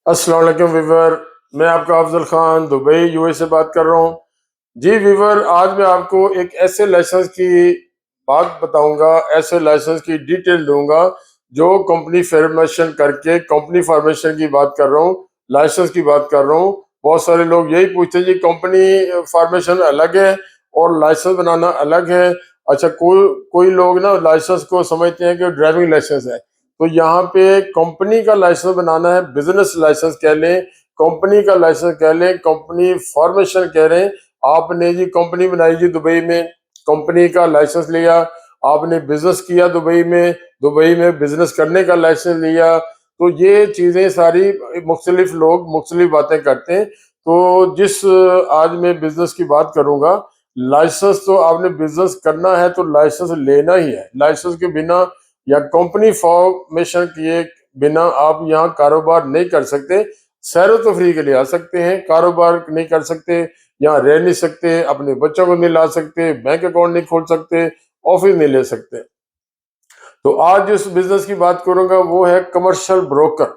अस्सलाम वालेकुम वीवर। मैं आपका अफजल खान दुबई यूए से बात कर रहा हूँ। जी वीवर, आज मैं आपको एक ऐसे लाइसेंस की बात बताऊंगा, ऐसे लाइसेंस की डिटेल दूंगा जो कंपनी फॉर्मेशन करके, कंपनी फॉर्मेशन की बात कर रहा हूँ, लाइसेंस की बात कर रहा हूँ। बहुत सारे लोग यही पूछते हैं जी, कंपनी फॉर्मेशन अलग है और लाइसेंस बनाना अलग है। अच्छा, कोई कोई लोग ना लाइसेंस को समझते हैं कि ड्राइविंग लाइसेंस है। तो यहाँ पे कंपनी का लाइसेंस बनाना है, बिजनेस लाइसेंस कह लें, कंपनी का लाइसेंस कह लें, कंपनी फॉर्मेशन कह रहे हैं। आपने जी कंपनी बनाई जी दुबई में, कंपनी का लाइसेंस लिया। आपने बिजनेस किया दुबई में बिजनेस करने का लाइसेंस लिया। तो ये चीजें सारी मुख्तलिफ लोग मुख्तलिफ बातें करते हैं। तो जिस आज मैं बिजनेस की बात करूंगा, लाइसेंस तो आपने बिजनेस करना है तो लाइसेंस लेना ही है। लाइसेंस के बिना या कंपनी फॉर्मेशन किए बिना आप यहाँ कारोबार नहीं कर सकते। सैर तफरी के लिए आ सकते हैं, कारोबार नहीं कर सकते, यहाँ रह नहीं सकते, अपने बच्चों को नहीं ला सकते, बैंक अकाउंट नहीं खोल सकते, ऑफिस नहीं ले सकते। तो आज जिस बिजनेस की बात करूंगा वो है कमर्शियल ब्रोकर।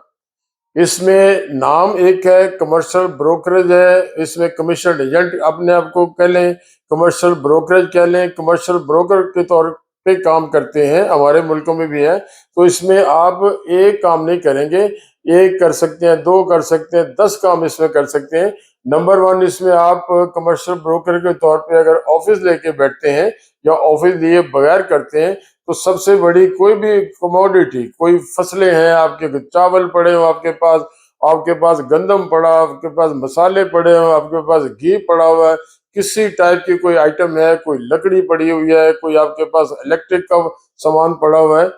इसमें नाम एक है, कमर्शियल ब्रोकरेज है। इसमें कमीशन एजेंट अपने आप को कह लें, कमर्शियल ब्रोकरेज कह लें, कमर्शियल ब्रोकर के तौर पे काम करते हैं, हमारे मुल्कों में भी है। तो इसमें आप एक काम नहीं करेंगे, एक कर सकते हैं, दो कर सकते हैं, 10 काम इसमें कर सकते हैं। नंबर वन, इसमें आप कमर्शियल ब्रोकर के तौर पे अगर ऑफिस लेके बैठते हैं या ऑफिस लिए बगैर करते हैं, तो सबसे बड़ी कोई भी कमोडिटी, कोई फसलें हैं आपके, चावल पड़े हो आपके पास गंदम पड़ा, आपके पास मसाले पड़े हो, आपके पास घी पड़ा हुआ है, किसी टाइप की कोई आइटम है, कोई लकड़ी पड़ी हुई है, कोई आपके पास इलेक्ट्रिक का सामान पड़ा हुआ है,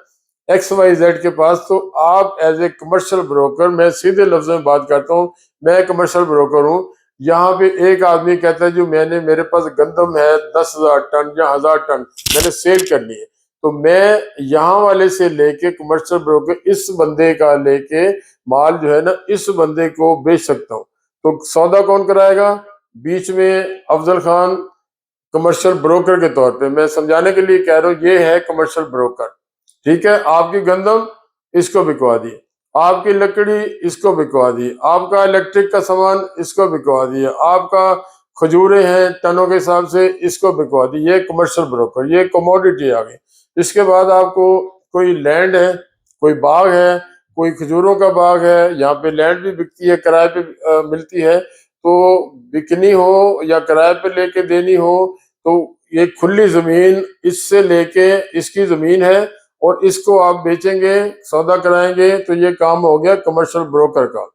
XYZ के पास, तो आप एज ए कमर्शियल ब्रोकर, मैं सीधे लफ्जों में बात करता हूँ, मैं कमर्शियल ब्रोकर हूँ। यहाँ पे एक आदमी कहता है जो मेरे पास गंदम है 10,000 टन या 1,000 टन, मैंने सेल करनी है, तो मैं यहाँ वाले से लेके कमर्शियल ब्रोकर इस बंदे का लेके माल जो है ना इस बंदे को बेच सकता हूँ। तो सौदा कौन कराएगा? बीच में अफजल खान कमर्शियल ब्रोकर के तौर पे, मैं समझाने के लिए कह रहा हूँ, ये है कमर्शियल ब्रोकर। ठीक है, आपकी गंदम इसको बिकवा दी, आपकी लकड़ी इसको बिकवा दी, आपका इलेक्ट्रिक का सामान इसको बिकवा दिया, आपका खजूरें हैं टनों के हिसाब से इसको बिकवा दी। ये कमर्शियल ब्रोकर, ये कमोडिटी आ गई। इसके बाद आपको कोई लैंड है, कोई बाग है, कोई खजूरों का बाग है, यहाँ पे लैंड भी बिकती है, किराए पे मिलती है। तो बिकनी हो या किराए पे लेके देनी हो, तो ये खुली जमीन इससे लेके, इसकी जमीन है और इसको आप बेचेंगे, सौदा कराएंगे, तो ये काम हो गया कमर्शियल ब्रोकर का।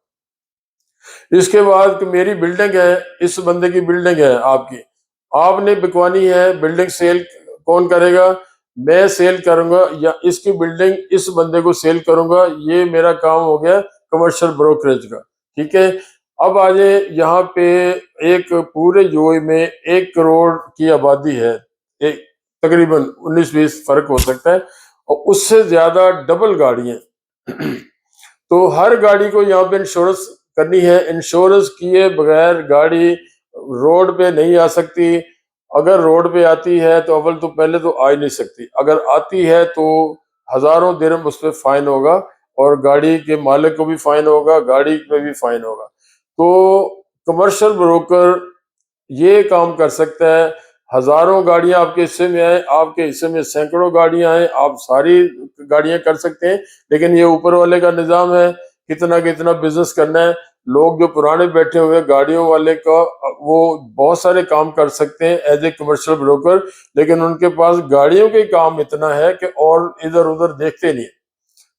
इसके बाद मेरी बिल्डिंग है, इस बंदे की बिल्डिंग है आपकी, आपने बिकवानी है, बिल्डिंग सेल कौन करेगा? मैं सेल करूंगा या इसकी बिल्डिंग इस बंदे को सेल करूंगा। ये मेरा काम हो गया कमर्शियल ब्रोकरेज का। ठीक है, अब आ जाए यहाँ पे, एक पूरे यूएई में 1 करोड़ की आबादी है, एक तकरीबन 19-20 फर्क हो सकता है, और उससे ज्यादा डबल गाड़ियां तो हर गाड़ी को यहाँ पे इंश्योरेंस करनी है। इंश्योरेंस किए बगैर गाड़ी रोड पे नहीं आ सकती। अगर रोड पे आती है तो अव्वल तो पहले तो आ ही नहीं सकती, अगर आती है तो हजारों दिरहम उस पर फाइन होगा, और गाड़ी के मालिक को भी फाइन होगा, गाड़ी पे भी फाइन होगा। तो कमर्शियल ब्रोकर ये काम कर सकता है। हजारों गाड़ियां आपके हिस्से में आए, आपके हिस्से में सैकड़ों गाड़ियां आए, आप सारी गाड़ियां कर सकते हैं। लेकिन ये ऊपर वाले का निजाम है, कितना कितना बिजनेस करना है। लोग जो पुराने बैठे हुए गाड़ियों वाले का, वो बहुत सारे काम कर सकते हैं एज ए कमर्शियल ब्रोकर, लेकिन उनके पास गाड़ियों के काम इतना है कि और इधर उधर देखते नहीं।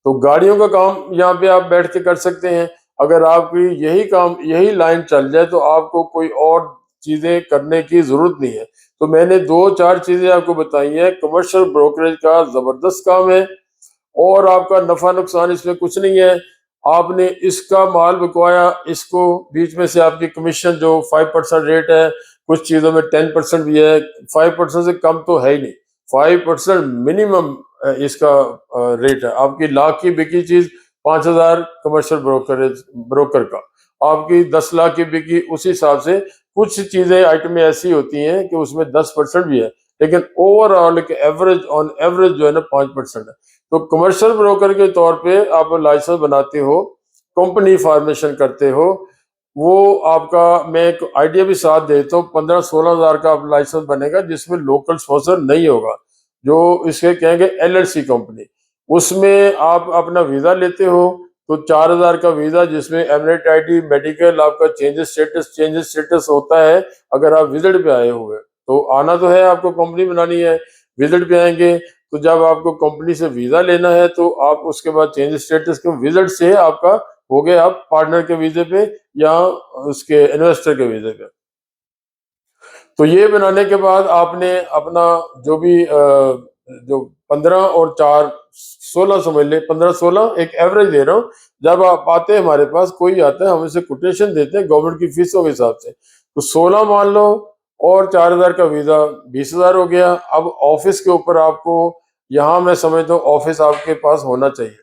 तो गाड़ियों का काम यहाँ पे आप बैठ के कर सकते हैं। अगर आपकी यही काम, यही लाइन चल जाए, तो आपको कोई और चीजें करने की जरूरत नहीं है। तो मैंने 2-4 चीजें आपको बताई हैं। कमर्शियल ब्रोकरेज का जबरदस्त काम है, और आपका नफा नुकसान इसमें कुछ नहीं है। आपने इसका माल बिकवाया, इसको बीच में से आपकी कमीशन जो 5% रेट है, कुछ चीजों में 10% भी है, 5% से कम तो है ही नहीं, 5% मिनिमम इसका रेट है। आपकी लाख की बिकी चीज 5,000 कमर्शियल ब्रोकर का, आपकी 10 लाख की बिकी, उस हिसाब से कुछ चीजें आइटमें ऐसी होती हैं कि उसमें 10% भी है, लेकिन ओवरऑल एवरेज, ऑन एवरेज जो है ना 5% है। तो कमर्शियल ब्रोकर के तौर पे आप लाइसेंस बनाते हो, कंपनी फॉर्मेशन करते हो, वो आपका मैं एक आइडिया भी साथ देता हूँ, 15-16 हज़ार का आप लाइसेंस बनेगा, जिसमें लोकल स्पॉन्सर नहीं होगा, जो इसके कहेंगे एलएलसी कंपनी। उसमें आप अपना वीजा लेते हो तो 4,000 का वीजा, जिसमें एमिरेट आईडी, मेडिकल, आपका चेंजेस स्टेटस होता है। अगर आप विजिट पे आए हुए तो आना तो है, आपको कंपनी बनानी है, विजिट पे आएंगे तो जब आपको कंपनी से वीजा लेना है तो आप उसके बाद चेंज स्टेटस के विजिट से आपका हो गया, आप पार्टनर के वीजे पे या उसके इन्वेस्टर के वीजे पे। तो ये बनाने के बाद आपने अपना जो भी जो 15 और 4 16 समझ ले, 15-16 एक एवरेज दे रहा हूँ। जब आप आते हैं हमारे पास, कोई आता है, हम इसे कोटेशन देते हैं गवर्नमेंट की फीसों के हिसाब से, तो 16 मान लो और 4,000 का वीजा 20,000 हो गया। अब ऑफिस के ऊपर आपको, यहाँ मैं समझता हूँ ऑफिस आपके पास होना चाहिए,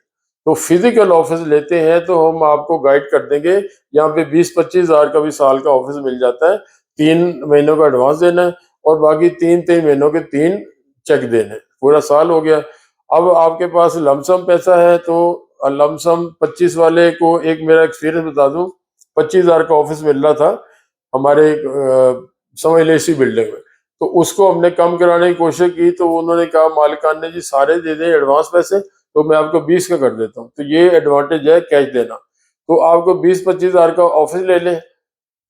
तो फिजिकल ऑफिस लेते हैं तो हम आपको गाइड कर देंगे। यहाँ पे 20-25 हज़ार का भी साल का ऑफिस मिल जाता है। 3 महीनों का एडवांस देना है और बाकी 3-3 महीनों के 3 चेक देने, पूरा साल हो गया। अब आपके पास लमसम पैसा है तो लमसम 25 वाले को एक मेरा एक्सपीरियंस बता दूं, 25,000 का ऑफिस मिल रहा था हमारे समझ ले इसी बिल्डिंग में। तो उसको हमने कम कराने की कोशिश की तो उन्होंने कहा, मालिकान ने, जी सारे दे दें एडवांस पैसे तो मैं आपको 20 का कर देता हूँ। तो ये एडवांटेज है कैश देना। तो आपको 20-25 हज़ार का ऑफिस ले लें,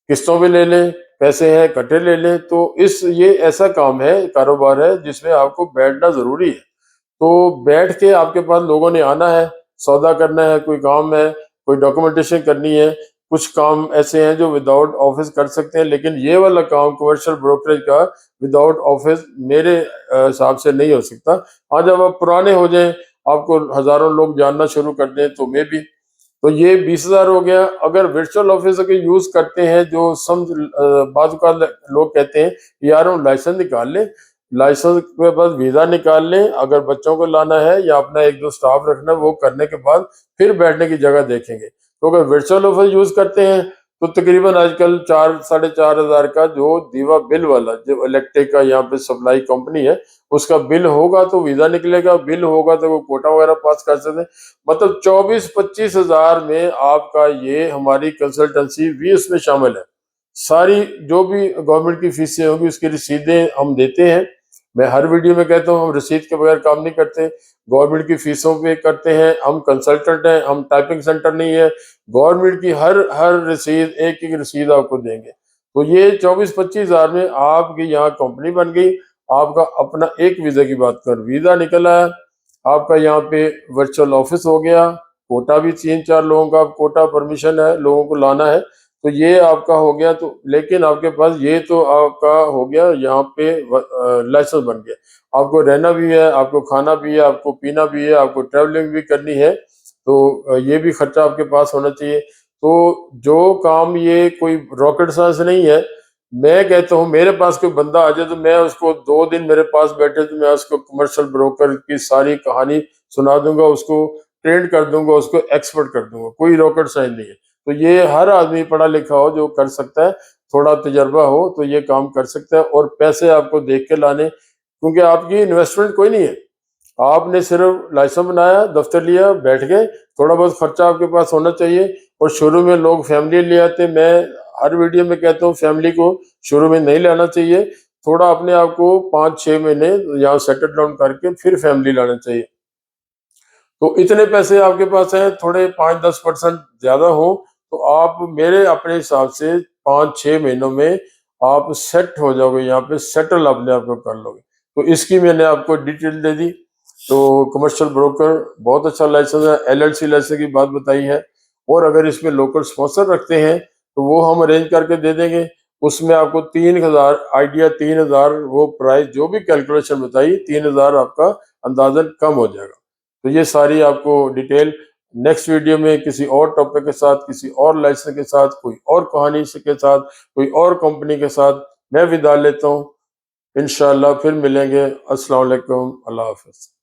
किस्तों पे ले लें, पैसे हैं इकट्ठे ले लें। तो ये ऐसा काम है, कारोबार है जिसमें आपको बैठना जरूरी है। तो बैठ के आपके पास लोगों ने आना है, सौदा करना है, कोई काम है, कोई डॉक्यूमेंटेशन करनी है। कुछ काम ऐसे हैं जो विदाउट ऑफिस कर सकते हैं, लेकिन ये वाला काम कमर्शियल ब्रोकरेज का विदाउट ऑफिस मेरे हिसाब से नहीं हो सकता। हाँ, जब आप पुराने हो जाएं, आपको हजारों लोग जानना शुरू कर दें तो मे भी। तो ये 20,000 हो गया। अगर वर्चुअल ऑफिस के यूज करते हैं, जो समझ बाज़ औक़ात लोग कहते हैं यार हम लाइसेंस निकाल लें, लाइसेंस के बाद वीजा निकाल लें, अगर बच्चों को लाना है या अपना 1-2 स्टाफ रखना है, वो करने के बाद फिर बैठने की जगह देखेंगे। तो अगर वर्चुअल ऑफिस यूज करते हैं तो तकरीबन आजकल 4-4.5 हज़ार का जो दीवा बिल वाला, जो इलेक्ट्रिक का यहाँ पे सप्लाई कंपनी है, उसका बिल होगा तो वीजा निकलेगा, बिल होगा तो वो कोटा वगैरह पास कर सकते हैं। मतलब 24-25 हज़ार में आपका ये हमारी कंसल्टेंसी भी उसमें शामिल है। सारी जो भी गवर्नमेंट की फीसें होंगी उसकी रसीदें हम देते हैं। मैं हर वीडियो में कहता हूँ हम रसीद के बगैर काम नहीं करते, गवर्नमेंट की फीसों पे करते हैं। हम कंसल्टेंट हैं, हम टाइपिंग सेंटर नहीं है। गवर्नमेंट की हर हर रसीद, एक एक रसीद आपको देंगे। तो ये 24-25 हज़ार में आपकी यहाँ कंपनी बन गई। आपका अपना एक वीजा की बात कर, वीजा निकल आया, आपका यहाँ पे वर्चुअल ऑफिस हो गया, कोटा भी 3-4 लोगों का कोटा परमिशन है, लोगों को लाना है, तो ये आपका हो गया। तो लेकिन आपके पास ये तो आपका हो गया, यहाँ पे लाइसेंस बन गया। आपको रहना भी है, आपको खाना भी है, आपको पीना भी है, आपको ट्रैवलिंग भी करनी है, तो ये भी खर्चा आपके पास होना चाहिए। तो जो काम, ये कोई रॉकेट साइंस नहीं है। मैं कहता हूँ मेरे पास कोई बंदा आ जाए तो मैं उसको 2 दिन मेरे पास बैठे तो मैं उसको कमर्शियल ब्रोकर की सारी कहानी सुना दूंगा, उसको ट्रेंड कर दूंगा, उसको एक्सपर्ट कर दूंगा। कोई रॉकेट साइंस नहीं है। तो ये हर आदमी पढ़ा लिखा हो जो कर सकता है, थोड़ा तजर्बा हो तो ये काम कर सकता है। और पैसे आपको देख के लाने, क्योंकि आपकी इन्वेस्टमेंट कोई नहीं है। आपने सिर्फ लाइसेंस बनाया, दफ्तर लिया, बैठ गए, थोड़ा बहुत खर्चा आपके पास होना चाहिए। और शुरू में लोग फैमिली ले आते, मैं हर वीडियो में कहता हूँ फैमिली को शुरू में नहीं लाना चाहिए। थोड़ा अपने आप को 5-6 महीने यहाँ सेटल डाउन करके फिर फैमिली लाना चाहिए। तो इतने पैसे आपके पास हैं, थोड़े 5-10% ज्यादा हो तो आप मेरे अपने हिसाब से 5-6 महीनों में आप सेट हो जाओगे, यहाँ पे सेटल अपने आप को कर लोगे। तो इसकी मैंने आपको डिटेल दे दी। तो कमर्शियल ब्रोकर बहुत अच्छा लाइसेंस है, एलएलसी लाइसेंस की बात बताई है। और अगर इसमें लोकल स्पॉन्सर रखते हैं तो वो हम अरेंज करके दे देंगे। उसमें आपको 3,000 आइडिया, 3,000 वो प्राइस जो भी कैलकुलेशन बताई, 3,000 आपका अंदाजन कम हो जाएगा। तो ये सारी आपको डिटेल नेक्स्ट वीडियो में किसी और टॉपिक के साथ, किसी और लाइसेंस के साथ, कोई और कहानी के साथ, कोई और कंपनी के साथ मैं विदा लेता हूँ। इंशाल्लाह फिर मिलेंगे। अस्सलाम वालेकुम, अल्लाह हाफ़िज़।